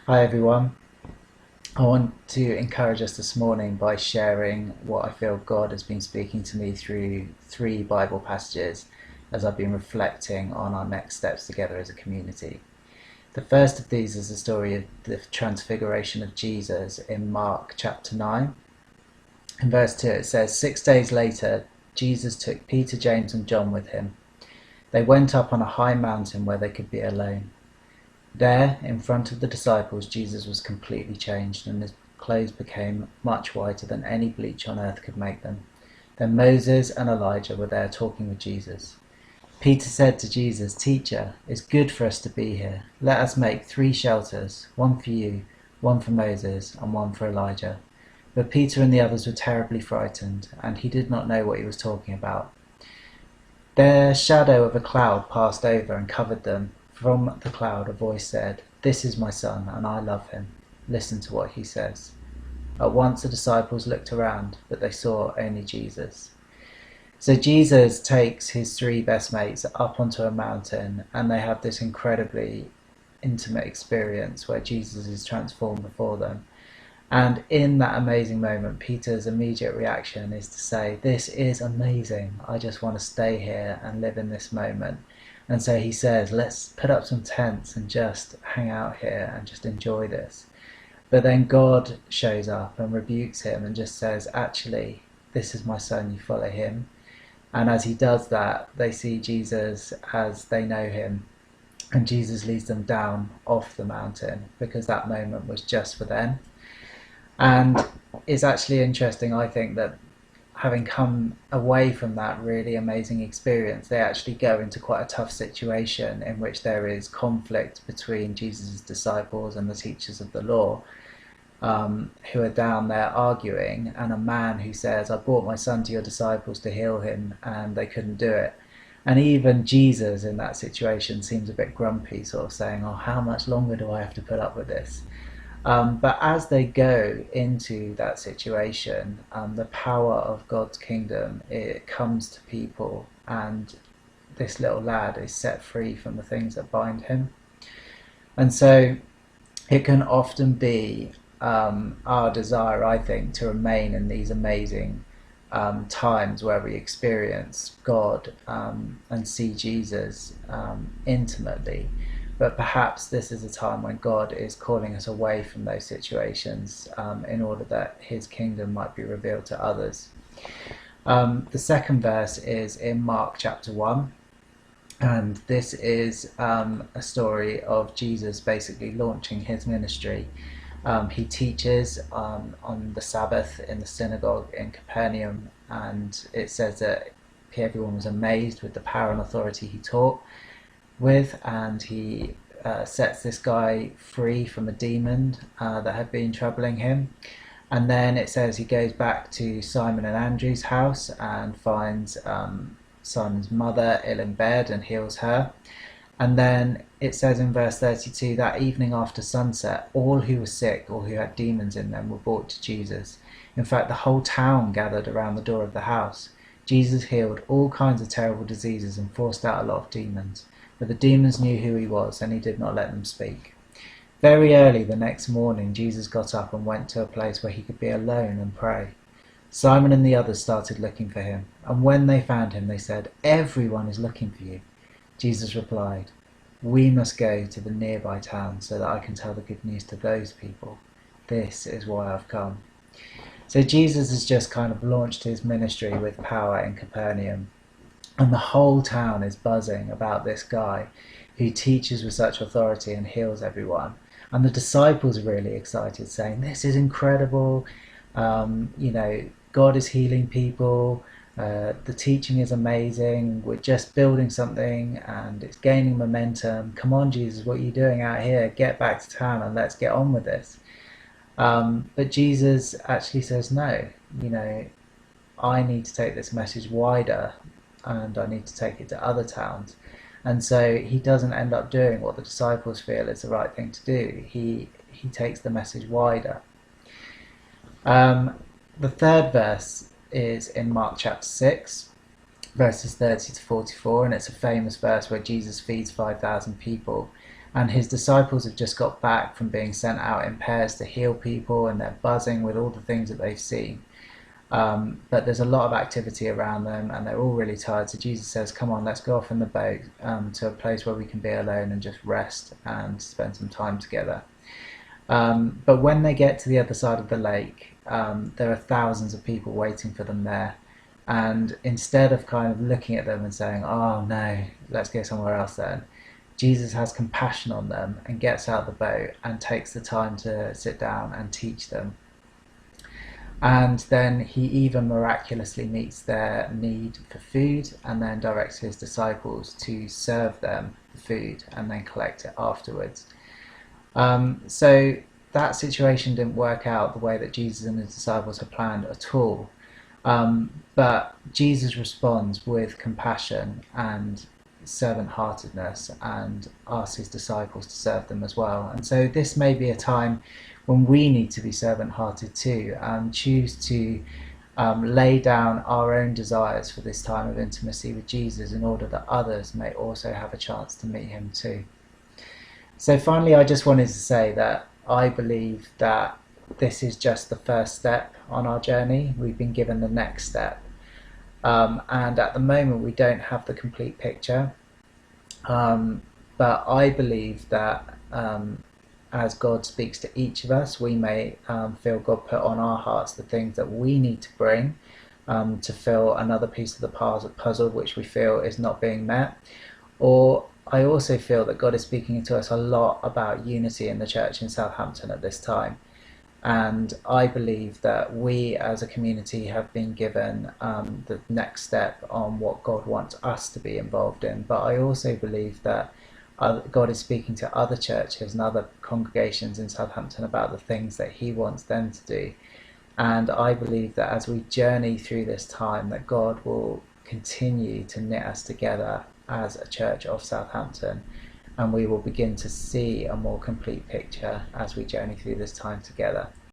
Hi everyone. I want to encourage us this morning by sharing what I feel God has been speaking to me through three Bible passages as I've been reflecting on our next steps together as a community. The first of these is the story of the transfiguration of Jesus in Mark chapter 9. In verse 2 it says, 6 days later, Jesus took Peter, James and John with him. They went up on a high mountain where they could be alone. There, in front of the disciples, Jesus was completely changed, and his clothes became much whiter than any bleach on earth could make them. Then Moses and Elijah were there talking with Jesus. Peter said to Jesus, "Teacher, it's good for us to be here. Let us make 3 shelters, one for you, one for Moses, and one for Elijah." But Peter and the others were terribly frightened, and he did not know what he was talking about. The shadow of a cloud passed over and covered them. From the cloud a voice said, "This is my son, and I love him. Listen to what he says." At once the disciples looked around, but they saw only Jesus. So Jesus takes his 3 best mates up onto a mountain, and they have this incredibly intimate experience where Jesus is transformed before them. And in that amazing moment, Peter's immediate reaction is to say, "This is amazing. I just want to stay here and live in this moment." And so he says, "Let's put up some tents and just hang out here and just enjoy this." But then God shows up and rebukes him and just says, "Actually, this is my son, you follow him." And as he does that, they see Jesus as they know him. And Jesus leads them down off the mountain because that moment was just for them. And it's actually interesting, I think, that having come away from that really amazing experience, they actually go into quite a tough situation in which there is conflict between Jesus' disciples and the teachers of the law, who are down there arguing, and a man who says, "I brought my son to your disciples to heal him," and they couldn't do it. And even Jesus in that situation seems a bit grumpy, sort of saying, "Oh, how much longer do I have to put up with this?" But as they go into that situation, the power of God's kingdom, it comes to people, and this little lad is set free from the things that bind him. And so it can often be our desire, I think, to remain in these amazing times where we experience God and see Jesus intimately. But perhaps this is a time when God is calling us away from those situations in order that his kingdom might be revealed to others. The second verse is in Mark chapter 1, and this is a story of Jesus basically launching his ministry. He teaches on the Sabbath in the synagogue in Capernaum, and it says that everyone was amazed with the power and authority he taught with, and he sets this guy free from a demon that had been troubling him. And then it says he goes back to Simon and Andrew's house and finds Simon's mother ill in bed and heals her. And then it says in verse 32, that evening after sunset, all who were sick or who had demons in them were brought to Jesus. In fact, the whole town gathered around the door of the house. Jesus healed all kinds of terrible diseases and forced out a lot of demons. But the demons knew who he was, and he did not let them speak. Very early the next morning, Jesus got up and went to a place where he could be alone and pray. Simon and the others started looking for him, and when they found him, they said, "Everyone is looking for you." Jesus replied, "We must go to the nearby town so that I can tell the good news to those people. This is why I've come." So Jesus has just kind of launched his ministry with power in Capernaum. And the whole town is buzzing about this guy who teaches with such authority and heals everyone. And the disciples are really excited, saying, "This is incredible. God is healing people. The teaching is amazing. We're just building something and it's gaining momentum. Come on, Jesus, what are you doing out here? Get back to town and let's get on with this." But Jesus actually says, "No, I need to take this message wider, and I need to take it to other towns." And so he doesn't end up doing what the disciples feel is the right thing to do. He takes the message wider. The third verse is in Mark chapter 6, verses 30 to 44, and it's a famous verse where Jesus feeds 5,000 people. And his disciples have just got back from being sent out in pairs to heal people, and they're buzzing with all the things that they've seen. But there's a lot of activity around them, and they're all really tired. So Jesus says, "Come on, let's go off in the boat to a place where we can be alone and just rest and spend some time together." But when they get to the other side of the lake, there are thousands of people waiting for them there. And instead of kind of looking at them and saying, "Oh no, let's go somewhere else then," Jesus has compassion on them and gets out of the boat and takes the time to sit down and teach them. And then he even miraculously meets their need for food and then directs his disciples to serve them the food and then collect it afterwards. So that situation didn't work out the way that Jesus and his disciples had planned at all. But Jesus responds with compassion and servant-heartedness and asks his disciples to serve them as well. And so this may be a time when we need to be servant-hearted too, and choose to lay down our own desires for this time of intimacy with Jesus in order that others may also have a chance to meet him too. So finally, I just wanted to say that I believe that this is just the first step on our journey. We've been given the next step. And at the moment, we don't have the complete picture. But I believe that as God speaks to each of us, we may feel God put on our hearts the things that we need to bring to fill another piece of the puzzle which we feel is not being met. Or I also feel that God is speaking to us a lot about unity in the church in Southampton at this time. And I believe that we as a community have been given the next step on what God wants us to be involved in. But I also believe that God is speaking to other churches and other congregations in Southampton about the things that he wants them to do. And I believe that as we journey through this time, that God will continue to knit us together as a church of Southampton, and we will begin to see a more complete picture as we journey through this time together.